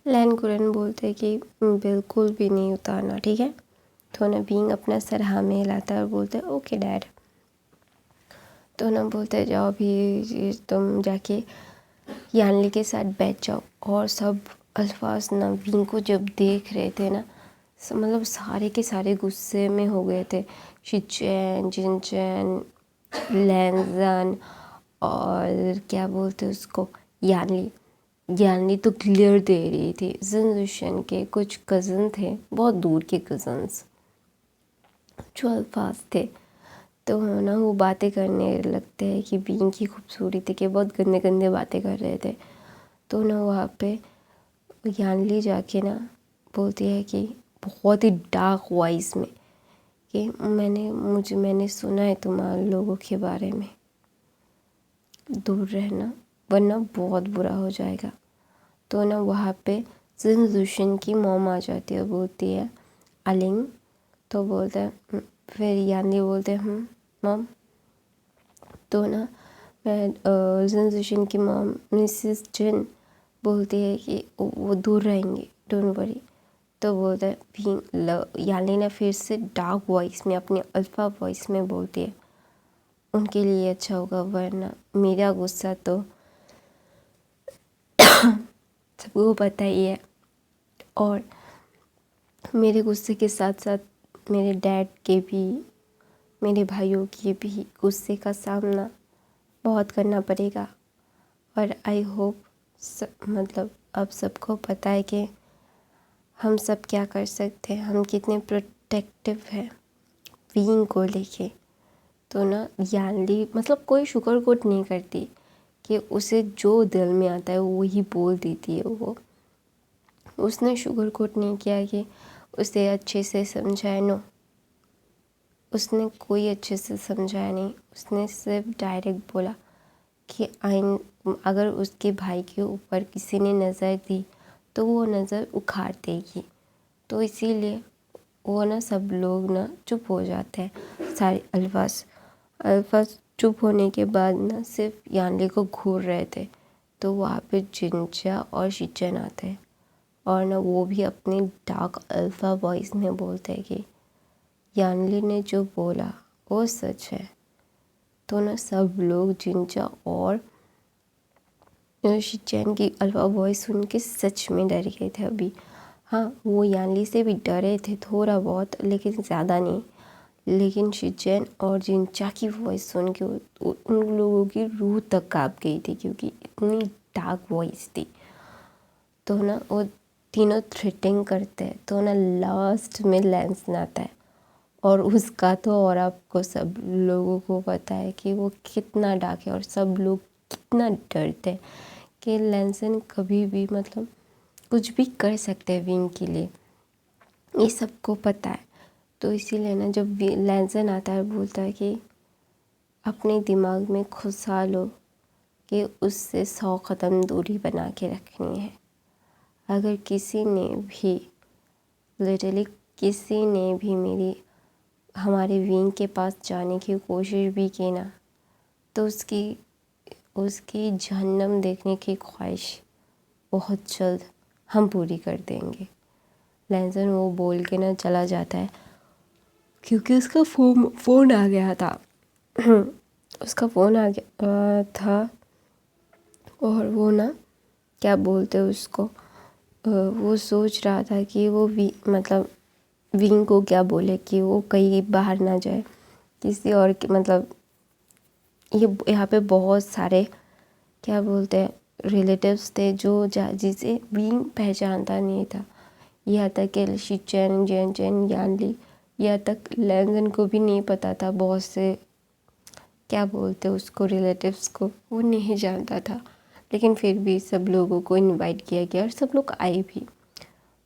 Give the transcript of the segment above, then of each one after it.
लैन कुरन बोलते कि बिल्कुल भी नहीं उतारना, ठीक है। तो ना बीइंग अपना सर हाँ में हिलाता है और बोलते है ओके डैड। तो ना बोलते जाओ भी तुम जाके यानली के साथ बैठ जाओ। और सब अल्फाज ना बीइंग को जब देख रहे थे ना, मतलब सारे के सारे गुस्से में हो गए थे। शिनचैन, जिनचैन, लैंजन और क्या बोलते उसको, यानली। यानली तो क्लियर दे रही थी। जिनजुशन के कुछ कज़न थे, बहुत दूर के कज़न्स जो अल्फाज थे, तो ना वो बातें करने लगते हैं कि बीइंग की खूबसूरती के बहुत गंदे गंदे बातें कर रहे थे। तो ना वहाँ पे यानली जाके ना बोलती है कि बहुत ही डार्क वॉइस में कि मैंने सुना है तुम्हारे लोगों के बारे में, दूर रहना वरना बहुत बुरा हो जाएगा। तो ना वहाँ पे जिनजुशन की मॉम आ जाती है, बोलती है अलिंग। तो बोलता है, फिर यानली बोलते हैं मॉम। तो ना जिनजुशन की मॉम मिसिस जिन बोलती है कि वो दूर रहेंगे, डोंट वरी। तो बोलता है यानली ने फिर से डार्क वॉइस में, अपने अल्फा वॉइस में बोलती है उनके लिए अच्छा होगा, वरना मेरा गुस्सा तो सबको पता ही है। और मेरे गुस्से के साथ साथ मेरे डैड के भी, मेरे भाइयों के भी गुस्से का सामना बहुत करना पड़ेगा। और आई होप मतलब अब सबको पता है कि हम सब क्या कर सकते हैं, हम कितने प्रोटेक्टिव हैं बीइंग को लेके। तो ना यानली मतलब कोई शुगर कोट नहीं करती कि उसे जो दिल में आता है वो ही बोल देती है। वो उसने शुगर कोट नहीं किया कि उसे अच्छे से समझाया, नो, उसने कोई अच्छे से समझाया नहीं। उसने सिर्फ डायरेक्ट बोला कि अगर उसके भाई के ऊपर किसी ने नज़र दी तो वो नज़र उखाड़ देगी। तो इसीलिए वो ना सब लोग ना चुप हो जाते हैं, सारे अल्फाज चुप होने के बाद ना सिर्फ यानली को घूर रहे थे। तो वहाँ पे जिंचा और शिचन आते हैं और ना वो भी अपनी डार्क अल्फा वॉइस में बोलते हैं कि यानली ने जो बोला वो सच है। तो ना सब लोग जिंचा और शिचैन की अल्फा वॉइस सुन के सच में डर गए थे अभी। हाँ, वो यानली से भी डरे थे थोड़ा बहुत, लेकिन ज़्यादा नहीं। लेकिन शिचैन और जिंचा की वॉइस सुन के उन लोगों की रूह तक काँप गई थी, क्योंकि इतनी डार्क वॉइस थी। तो ना वो तीनों थ्रेटिंग करते हैं। तो ना लास्ट में लैंसन आता है और उसका तो, और आपको सब लोगों को पता है कि वो कितना डार्क है और सब लोग कितना डरते हैं कि लैंसन कभी भी मतलब कुछ भी कर सकते हैं विंग के लिए, ये सबको पता है। तो इसीलिए ना जब लैंसन आता है बोलता है कि अपने दिमाग में घुसा लो कि उससे 100 कदम दूरी बना के रखनी है। अगर किसी ने भी लिटरली किसी ने भी हमारे विंग के पास जाने की कोशिश भी की ना, तो उसकी जहन्नम देखने की ख्वाहिश बहुत जल्द हम पूरी कर देंगे। लैंसन वो बोल के ना चला जाता है, क्योंकि उसका फ़ोन आ गया था। उसका फ़ोन आ गया था और वो ना क्या बोलते उसको, वो सोच रहा था कि वो मतलब विंग को क्या बोले कि वो कहीं बाहर ना जाए किसी और के, मतलब यहाँ पे बहुत सारे क्या बोलते हैं रिलेटिव्स थे जो जिसे विंग पहचानता नहीं था। यहाँ तक कि शिचैन, जिनचैन, यानली, यहाँ तक लैंसन को भी नहीं पता था। बहुत से क्या बोलते उसको रिलेटिव्स को वो नहीं जानता था, लेकिन फिर भी सब लोगों को इनवाइट किया गया और सब लोग आए भी।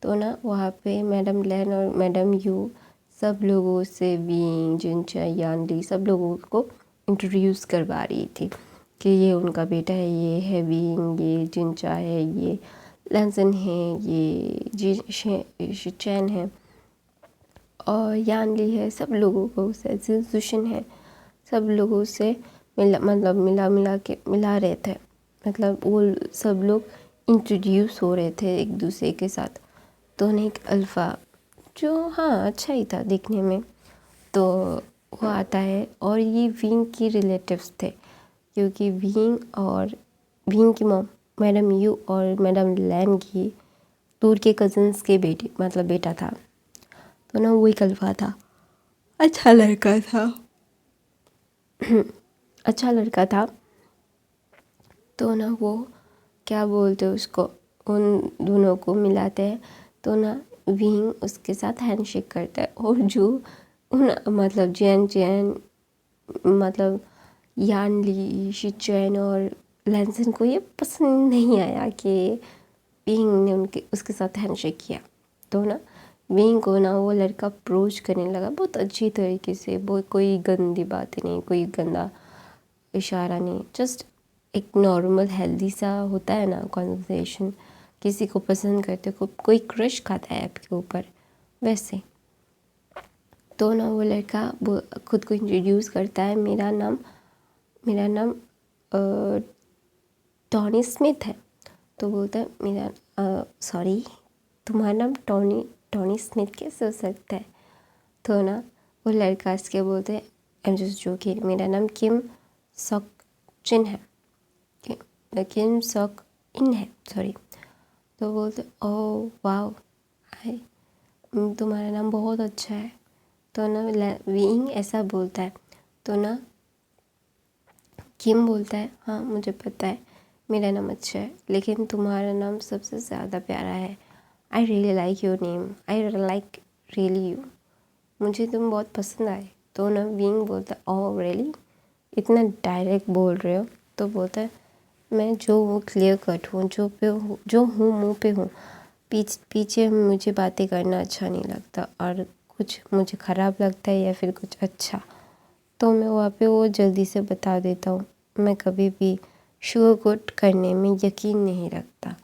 तो ना वहाँ पे मैडम लैन और मैडम यू सब लोगों से विंग, जिनचा, यानली सब लोगों को इंट्रोड्यूस करवा रही थी कि ये उनका बेटा है, ये है विंग, ये जिनचा है, ये लैंसन है, ये शिचैन है और यानली है। सब लोगों को जिनजुशन है, सब लोगों से मिला रहे थे। मतलब वो सब लोग इंट्रोड्यूस हो रहे थे एक दूसरे के साथ। तो उन्हें एक अल्फ़ा जो हाँ अच्छा ही था दिखने में, तो वो आता है और ये विंग की रिलेटिव्स थे, क्योंकि विंग की मॉम मैडम यू और मैडम लैन की दूर के कज़न्स के बेटे मतलब बेटा था। तो ना वो एक अल्फ़ा था, अच्छा लड़का था अच्छा लड़का था। तो ना वो क्या बोलते उसको, उन दोनों को मिलाते हैं। तो ना विंग उसके साथ हैंडशेक करता है, और जो उन मतलब जैन मतलब यान ली शिचेन और लैंसन को ये पसंद नहीं आया कि विंग ने उसके साथ हैंडशेक किया। तो ना विंग को ना वो लड़का अप्रोच करने लगा बहुत अच्छी तरीके से, वो कोई गंदी बात नहीं, कोई गंदा इशारा नहीं, जस्ट एक नॉर्मल हेल्दी सा होता है ना कॉन्वर्सेशन, किसी को पसंद करते को कोई क्रश खाता है आपके ऊपर वैसे। तो ना वो लड़का वो खुद को इंट्रोड्यूस करता है, मेरा नाम टॉनी स्मिथ है। तो बोलता है मेरा सॉरी तुम्हारा नाम टॉनी स्मिथ कैसे हो सकता है। तो ना वो लड़का इसके बोलते हैं आई एम जस्ट जोकिंग, मेरा नाम किम सॉक चिन है, किम सॉक इन है सॉरी। तो बोलते ओह वाओ हाय, तुम्हारा नाम बहुत अच्छा है। तो ना विंग ऐसा बोलता है। तो ना किम बोलता है हाँ मुझे पता है मेरा नाम अच्छा है, लेकिन तुम्हारा नाम सबसे ज़्यादा प्यारा है। I really like your name, I like really you, मुझे तुम बहुत पसंद आए। तो ना विंग बोलता है ओह रियली, इतना डायरेक्ट बोल रहे हो। तो बोलता है मैं जो हूँ क्लियर कट हूँ, जो हूँ मुँह पे हूँ, पीछे मुझे बातें करना अच्छा नहीं लगता, और कुछ मुझे ख़राब लगता है या फिर कुछ अच्छा, तो मैं वहाँ पे वो जल्दी से बता देता हूँ। मैं कभी भी शुगर कोट करने में यकीन नहीं रखता।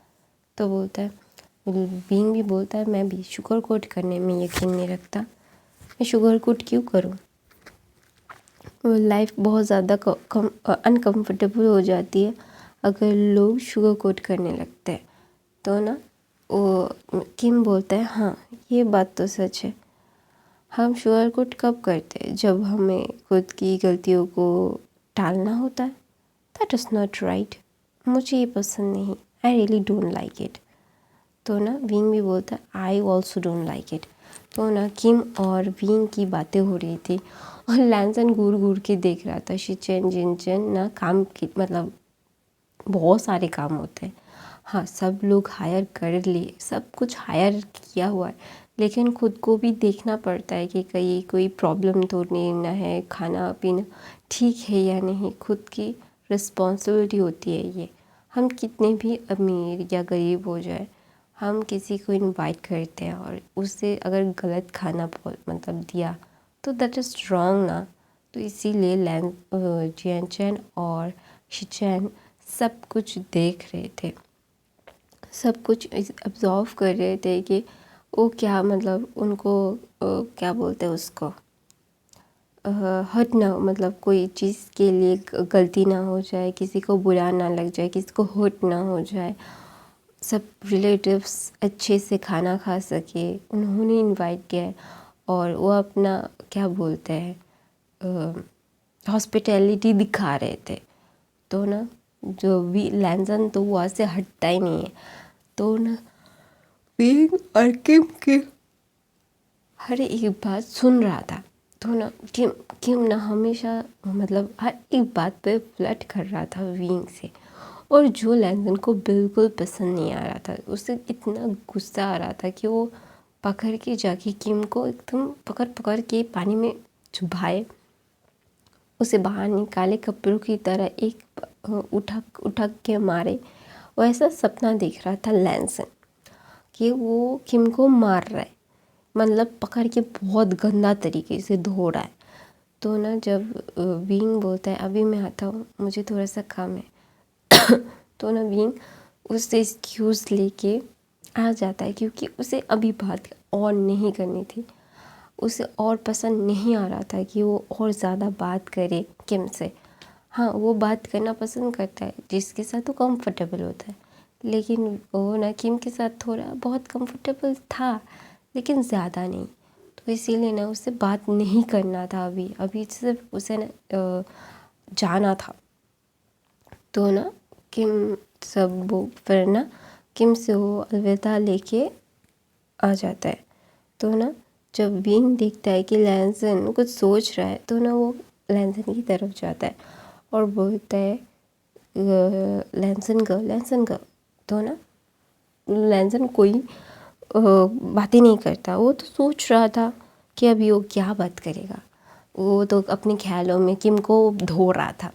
तो बोलता है बीइंग भी बोलता है मैं भी शुगर कोट करने में यकीन नहीं रखता, मैं शुगर कोट क्यों करूँ, लाइफ बहुत ज़्यादा अनकम्फर्टेबल हो जाती है अगर लोग शुगर कोट करने लगते हैं। तो ना वो किम बोलता है हाँ ये बात तो सच है, हम शुगर कोट कब करते हैं, जब हमें खुद की गलतियों को टालना होता है। दैट इज़ नॉट राइट, मुझे ये पसंद नहीं, I really don't like it. तो ना विंग भी बोलता है I also don't like it. तो ना किम और विंग की बातें हो रही थी और लैंसन घूर घूर के देख रहा था। शिचेन जिनचेन ना काम की मतलब बहुत सारे काम होते हैं, हाँ सब लोग हायर कर लिए, सब कुछ हायर किया हुआ है, लेकिन खुद को भी देखना पड़ता है कि कहीं कोई प्रॉब्लम तो नहीं ना है, खाना पीना ठीक है या नहीं, खुद की रिस्पॉन्सिबिलिटी होती है ये। हम कितने भी अमीर या गरीब हो जाए, हम किसी को इनवाइट करते हैं और उससे अगर गलत खाना मतलब दिया तो दैट इज़ रॉन्ग ना। तो इसीलिए जियनचैन और शिचैन सब कुछ देख रहे थे, सब कुछ ऑब्जर्व कर रहे थे कि वो क्या मतलब उनको क्या बोलते हैं उसको हर्ट ना मतलब कोई चीज़ के लिए गलती ना हो जाए, किसी को बुरा ना लग जाए, किसी को हर्ट ना हो जाए, सब रिलेटिव्स अच्छे से खाना खा सके, उन्होंने इनवाइट किया है। और वो अपना क्या बोलते हैं हॉस्पिटैलिटी दिखा रहे थे। तो ना जो भी लैंसन तो वहाँ से हटता ही नहीं है। तो ना विंग और किम के हर एक बात सुन रहा था। तो ना किम ना हमेशा मतलब हर एक बात पे फ्लर्ट कर रहा था विंग से, और जो लैंसन को बिल्कुल पसंद नहीं आ रहा था, उसे इतना गुस्सा आ रहा था कि वो पकड़ के जाके किम को एकदम पकड़ के पानी में चुभाए, उसे बाहर निकाले, कपड़ों की तरह एक उठक के मारे। वैसा सपना देख रहा था लैंसन कि वो किम को मार रहा है, मतलब पकड़ के बहुत गंदा तरीके से धो रहा है। तो ना जब विंग बोलता है अभी मैं आता हूँ, मुझे थोड़ा सा काम है तो ना विंग उससे एक्सक्यूज़ लेके आ जाता है, क्योंकि उसे अभी बात और नहीं करनी थी, उसे और पसंद नहीं आ रहा था कि वो और ज़्यादा बात करे किम से। हाँ वो बात करना पसंद करता है जिसके साथ वो कंफर्टेबल होता है, लेकिन वो ना किम के साथ थोड़ा बहुत कंफर्टेबल था, लेकिन ज़्यादा नहीं। तो इसीलिए ना उससे बात नहीं करना था अभी अभी सिर्फ उसे ना जाना था। तो ना किम सब वो फिर ना किम से वो अलविदा लेके आ जाता है। तो ना जब विंग देखता है कि लैंसन कुछ सोच रहा है, तो ना वो लैंसन की तरफ जाता है और बोलता है लैंसन का। तो ना लैंसन कोई बातें नहीं करता। वो तो सोच रहा था कि अभी वो क्या बात करेगा। वो तो अपने ख्यालों में किम को धो रहा था।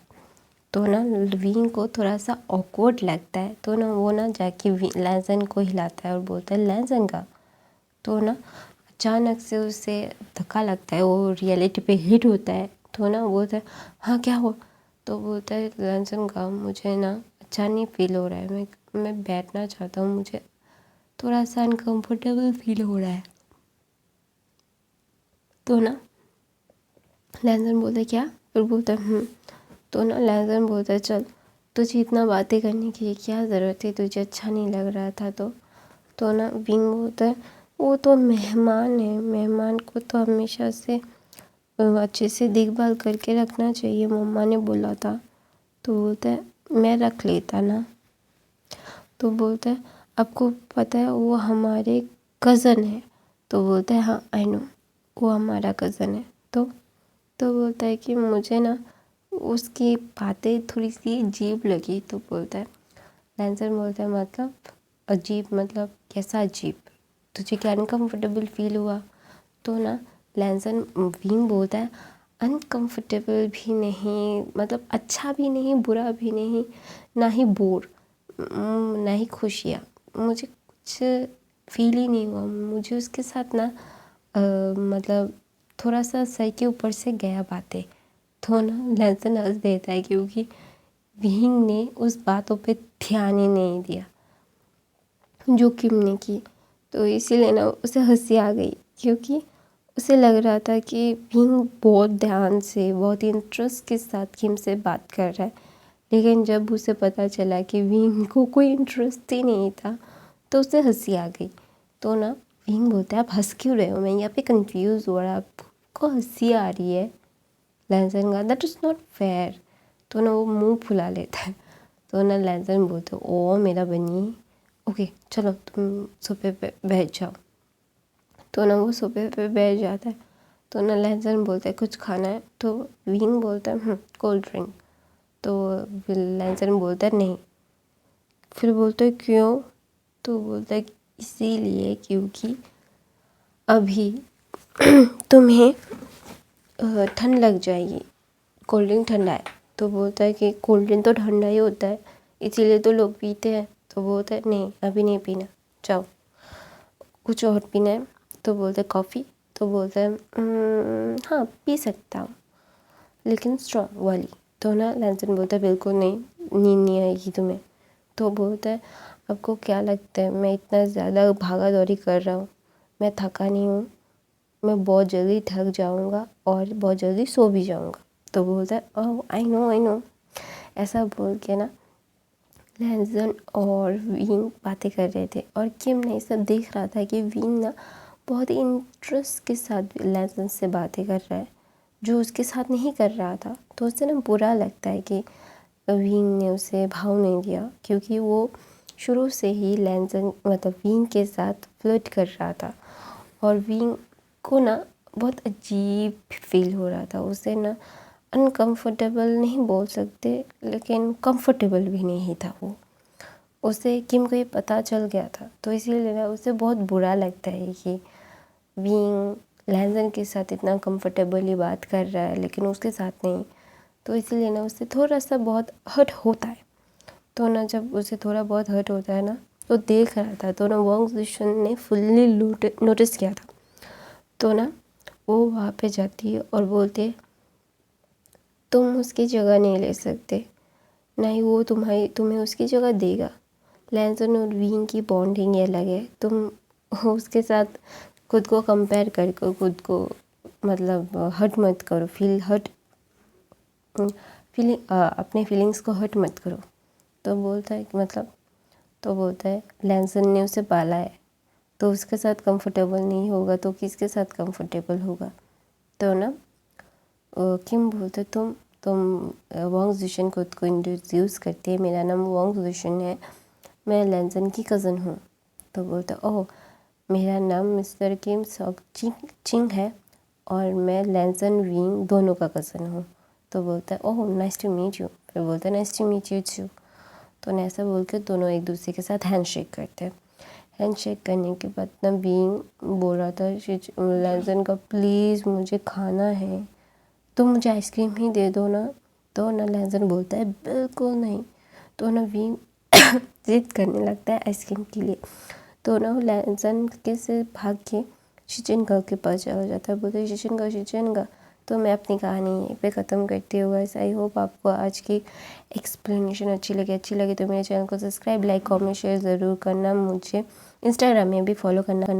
तो ना विंग को थोड़ा सा ऑकवर्ड लगता है। तो ना वो ना जाके लैंसन को हिलाता है और बोलता है लैंसन का। तो ना अचानक से उसे धक्का लगता है, वो रियलिटी पे हिट होता है। तो ना बोलता है हाँ क्या हुआ। तो बोलता है लैंसन का मुझे ना अच्छा नहीं फील हो रहा है, मैं बैठना चाहता हूँ, मुझे थोड़ा सा अनकंफर्टेबल फील हो रहा है। तो ना लैंसन बोलता है क्या, फिर बोलता है। तो ना लैंसन बोलता है चल, तुझे इतना बातें करने की क्या ज़रूरत है, तुझे अच्छा नहीं लग रहा था तो ना विंग बोलता है वो तो मेहमान है, मेहमान को तो हमेशा से अच्छे से देखभाल करके रखना चाहिए, मम्मा ने बोला था। तो बोलता है मैं रख लेता ना। तो बोलता है आपको पता है वो हमारे कज़न है। तो बोलता है हाँ आई नो, वो हमारा कज़न है। तो बोलता है कि मुझे ना उसकी बातें थोड़ी सी अजीब लगी। तो बोलता है लैंसन बोलता है मतलब अजीब, मतलब कैसा अजीब, तुझे क्या अनकम्फर्टेबल फील हुआ। तो ना लैंसन विंग बोलता है अनकम्फर्टेबल भी नहीं, मतलब अच्छा भी नहीं बुरा भी नहीं, ना ही बोर, ना ही खुशियाँ, मुझे कुछ फील ही नहीं हुआ। मुझे उसके साथ ना मतलब थोड़ा सा सर के ऊपर से गया बातें। तो ना लैंसन हंस देता है क्योंकि विंग ने उस बातों पे ध्यान ही नहीं दिया जो किम ने की। तो इसीलिए ना उसे हंसी आ गई क्योंकि उसे लग रहा था कि विंग बहुत ध्यान से बहुत इंटरेस्ट के साथ किम से बात कर रहा है। लेकिन जब उसे पता चला कि विंग को कोई इंटरेस्ट ही नहीं था, तो उसे हंसी आ गई। तो ना विंग बोलता है आप हंस क्यों रहे हो, मैं यहाँ पे कंफ्यूज हो रहा, आपको हंसी आ रही है। लैंसन का दैट इज़ नॉट फेयर। तो ना वो मुंह फुला लेता है। तो ना लैंसन बोलते ओ मेरा बनी, ओके चलो तुम सोफे पे बैठ जाओ। तो ना वो सोफे पे बैठ जाता है। तो ना लैंसन बोलता है कुछ खाना है। तो विंग बोलता है कोल्ड ड्रिंक। तो लैंसन बोलता है नहीं। फिर बोलता है क्यों। तो बोलता है इसीलिए क्योंकि अभी तुम्हें ठंड लग जाएगी, कोल्ड ड्रिंक ठंडा है। तो बोलता है कि कोल्ड ड्रिंक तो ठंडा ही होता है, इसीलिए तो लोग पीते हैं। तो बोलता है नहीं अभी नहीं पीना, जाओ कुछ और पीना है। तो बोलता है कॉफ़ी। तो बोलता है हाँ पी सकता हूँ, लेकिन स्ट्रॉन्ग वाली। तो ना लैंसन बोलता है बिल्कुल नहीं, नींद नहीं आएगी तुम्हें। तो बोलता है आपको क्या लगता है मैं इतना ज़्यादा भागा दौड़ी कर रहा हूँ, मैं थका नहीं हूँ, मैं बहुत जल्दी थक जाऊँगा और बहुत जल्दी सो भी जाऊँगा। तो बोलता है ओह आई नो। ऐसा बोल के ना लैंसन और विंग बातें कर रहे थे और किम ने सब देख रहा था कि विंग ना बहुत ही इंटरेस्ट के साथ लैंसन से बातें कर रहा है, जो उसके साथ नहीं कर रहा था। तो उसे ना बुरा लगता है कि विंग ने उसे भाव नहीं दिया, क्योंकि वो शुरू से ही लैंसन मतलब विंग के साथ फ्लर्ट कर रहा था और विंग को ना बहुत अजीब फील हो रहा था। उसे ना अनकंफर्टेबल नहीं बोल सकते, लेकिन कंफर्टेबल भी नहीं था वो। उसे किम को ये पता चल गया था। तो इसीलिए ना उसे बहुत बुरा लगता है कि विंग लैंसन के साथ इतना कंफर्टेबली बात कर रहा है लेकिन उसके साथ नहीं। तो इसीलिए ना उसे थोड़ा सा बहुत हर्ट होता है। तो ना जब उसे थोड़ा बहुत हर्ट होता है ना, तो देख रहा था। तो ना वॉन्ग जिशन ने फुल्ली नोटिस किया था। तो ना वो वहाँ पे जाती है और बोलती है तुम उसकी जगह नहीं ले सकते, ना ही वो तुम्हें उसकी जगह देगा। लैंसन और विंग की बॉन्डिंग ये अलग है। तुम उसके साथ खुद को कंपेयर करके खुद को मतलब हर्ट मत करो, अपने फीलिंग्स को हर्ट मत करो। तो बोलता है कि मतलब तो बोलता है लैंसन ने उसे पाला है तो उसके साथ कंफर्टेबल नहीं होगा तो किसके साथ कंफर्टेबल होगा। तो ना किम बोलते तुम वांग ज़िशन खुद को इंट्रोड्यूस करती है, मेरा नाम वांग ज़िशन है, मैं लैंसन की कज़न हूँ। तो बोलता ओह मेरा नाम मिस्टर किम सॉक चिंग है और मैं लैंसन विंग दोनों का कज़न हूँ। तो बोलता है oh nice to meet you. फिर बोलता है nice to meet you too. तो ऐसा बोल के दोनों एक दूसरे के साथ हैंडशेक करते हैं। हैंडशेक करने के बाद ना बीइंग बोल रहा था लैंसन का प्लीज़ मुझे खाना है तो मुझे आइसक्रीम ही दे दो ना। तो ना लैंसन बोलता है बिल्कुल नहीं। तो ना बीइंग जिद करने लगता है आइसक्रीम के लिए। तो ना लैंसन के से भाग के शिचिनगा के पास चला जाता है। बोलते हैं शिचिनगा। तो मैं अपनी कहानी यहीं पे ख़त्म करती हूँ। गाइस आई होप आपको आज की एक्सप्लेनेशन अच्छी लगी तो मेरे चैनल को सब्सक्राइब लाइक कमेंट शेयर ज़रूर करना। मुझे इंस्टाग्राम में भी फॉलो करना।